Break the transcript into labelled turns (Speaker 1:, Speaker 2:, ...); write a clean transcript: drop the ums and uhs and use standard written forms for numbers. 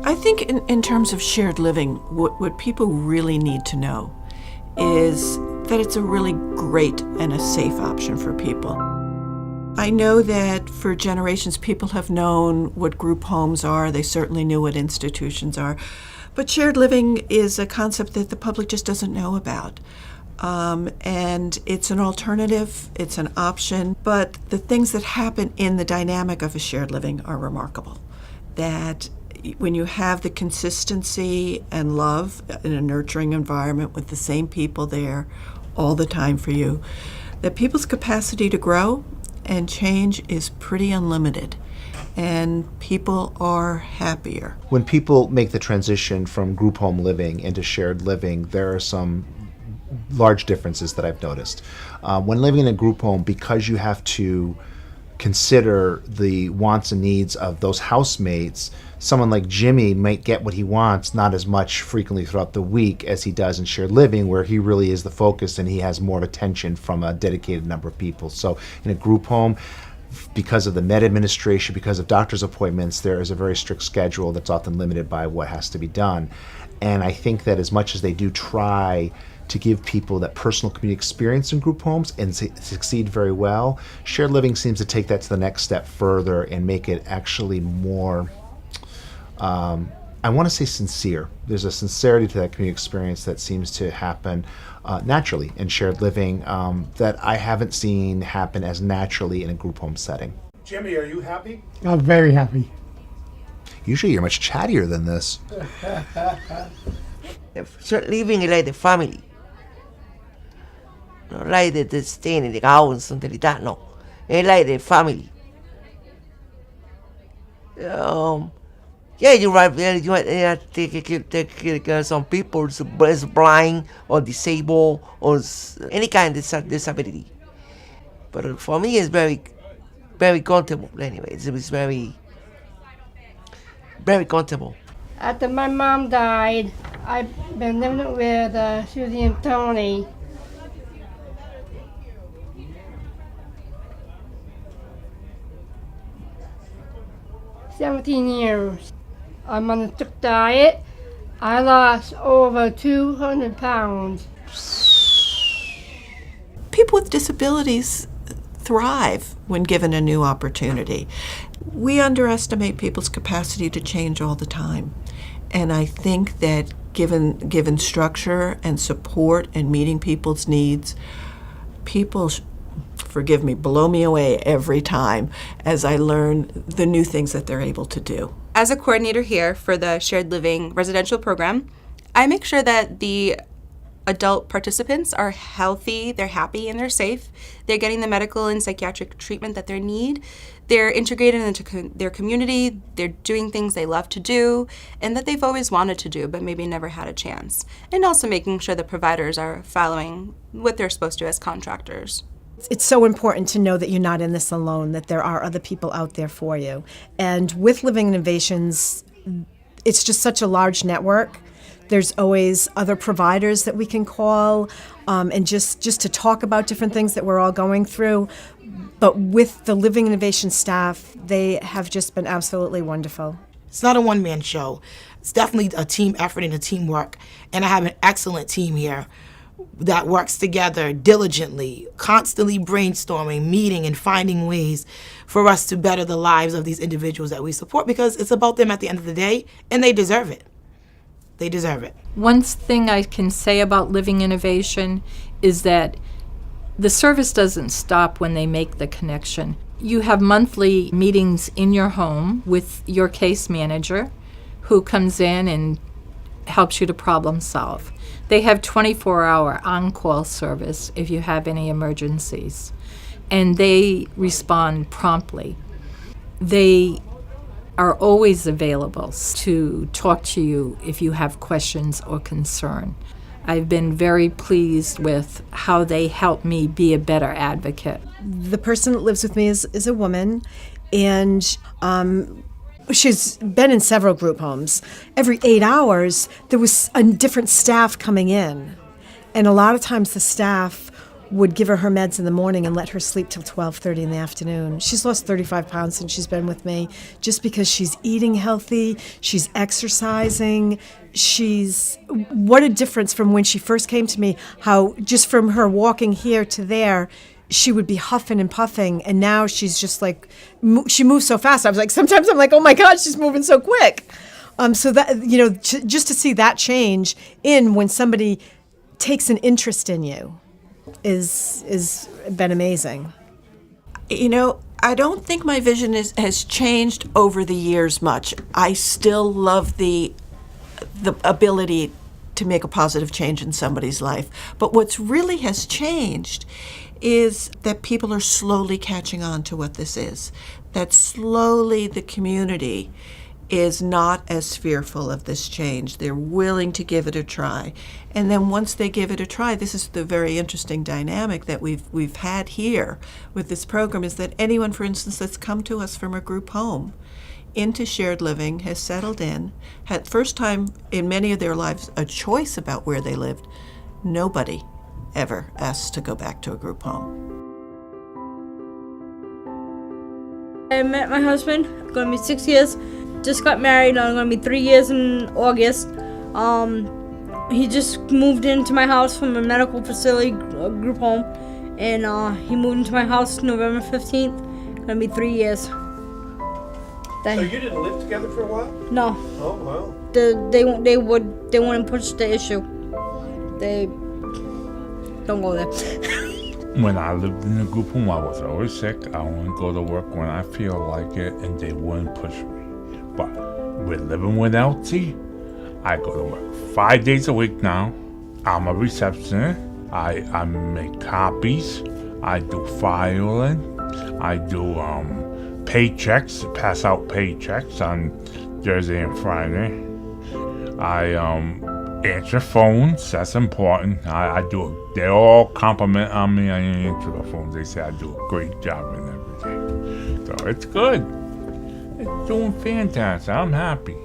Speaker 1: I think in terms of shared living, what people really need to know is that it's a really great and a safe option for people. I know that for generations people have known what group homes are, they certainly knew what institutions are, but shared living is a concept that the public just doesn't know about. And it's an alternative, it's an option, but the things that happen in the dynamic of a shared living are remarkable. That when you have the consistency and love in a nurturing environment with the same people there all the time for you, that people's capacity to grow and change is pretty unlimited, and people are happier.
Speaker 2: When people make the transition from group home living into shared living, there are some large differences that I've noticed. When living in a group home, because you have to consider the wants and needs of those housemates, someone like Jimmy might get what he wants not as much frequently throughout the week as he does in shared living, where he really is the focus and he has more of attention from a dedicated number of people. So in a group home, because of the med administration, because of doctor's appointments, there is a very strict schedule that's often limited by what has to be done. And I think that as much as they do try to give people that personal community experience in group homes and succeed very well, shared living seems to take that to the next step further and make it actually more, I want to say sincere. There's a sincerity to that community experience that seems to happen naturally in shared living that I haven't seen happen as naturally in a group home setting.
Speaker 3: Jimmy, are you happy?
Speaker 4: I'm very happy.
Speaker 2: Usually you're much chattier than this.
Speaker 5: Shared living is like the family. Not like the staying in the house, something like that, no. It's like the family. Yeah, you're right. You have to take care of some people is blind or disabled or any kind of disability. But for me, it's very, very comfortable. Anyway, it's very, very comfortable.
Speaker 6: After my mom died, I've been living with Susie and Tony. For 17 years. I'm on a strict diet. I lost over 200 pounds.
Speaker 1: People with disabilities thrive when given a new opportunity. We underestimate people's capacity to change all the time. And I think that given structure and support and meeting people's needs, people, forgive me, blow me away every time as I learn the new things that they're able to do.
Speaker 7: As a coordinator here for the Shared Living residential program, I make sure that the adult participants are healthy, they're happy, and they're safe. They're getting the medical and psychiatric treatment that they need. They're integrated into their community. They're doing things they love to do and that they've always wanted to do but maybe never had a chance. And also making sure the providers are following what they're supposed to as contractors.
Speaker 8: It's so important to know that you're not in this alone, that there are other people out there for you. And with Living Innovations, it's just such a large network. There's always other providers that we can call and just to talk about different things that we're all going through. But with the Living Innovation staff, they have just been absolutely wonderful.
Speaker 9: It's not a one-man show. It's definitely a team effort and a teamwork. And I have an excellent team here that works together diligently, constantly brainstorming, meeting, and finding ways for us to better the lives of these individuals that we support, because it's about them at the end of the day, and they deserve it. They deserve it.
Speaker 10: One thing I can say about Living Innovation is that the service doesn't stop when they make the connection. You have monthly meetings in your home with your case manager who comes in and helps you to problem solve. They have 24-hour on-call service if you have any emergencies, and they respond promptly. They are always available to talk to you if you have questions or concern. I've been very pleased with how they help me be a better advocate.
Speaker 8: The person that lives with me is a woman, and she's been in several group homes. Every 8 hours, there was a different staff coming in. And a lot of times the staff would give her meds in the morning and let her sleep till 12:30 in the afternoon. She's lost 35 pounds since she's been with me, just because she's eating healthy, she's exercising. What a difference from when she first came to me, how just from her walking here to there, she would be huffing and puffing, and now she's just like, she moves so fast. I was like, sometimes I'm like, oh my God, she's moving so quick. So that, just to see that change in when somebody takes an interest in you is been amazing.
Speaker 1: I don't think my vision has changed over the years much. I still love the ability to make a positive change in somebody's life. But what's really has changed is that people are slowly catching on to what this is. That slowly the community is not as fearful of this change. They're willing to give it a try. And then once they give it a try, this is the very interesting dynamic that we've had here with this program, is that anyone, for instance, that's come to us from a group home into shared living, has settled in, had first time in many of their lives a choice about where they lived. Nobody ever asks to go back to a group home.
Speaker 3: I met my husband, going to be 6 years. Just got married, I'm going to be 3 years in August. He just moved into my house from a medical facility group home, and he moved into my house November 15th. Going to be 3 years.
Speaker 4: So you didn't live together for a while?
Speaker 3: No.
Speaker 4: Oh, wow.
Speaker 3: They wouldn't push the issue. They don't go there.
Speaker 11: When I lived in a group home, I was always sick. I only go to work when I feel like it, and they wouldn't push me. But with living with LT, I go to work 5 days a week now. I'm a receptionist. I make copies. I do filing. I do paychecks, pass out paychecks on Thursday and Friday. I answer phones. That's important. I do it. They all compliment on me. I answer the phones. They say I do a great job and everything. So it's good. It's doing fantastic. I'm happy.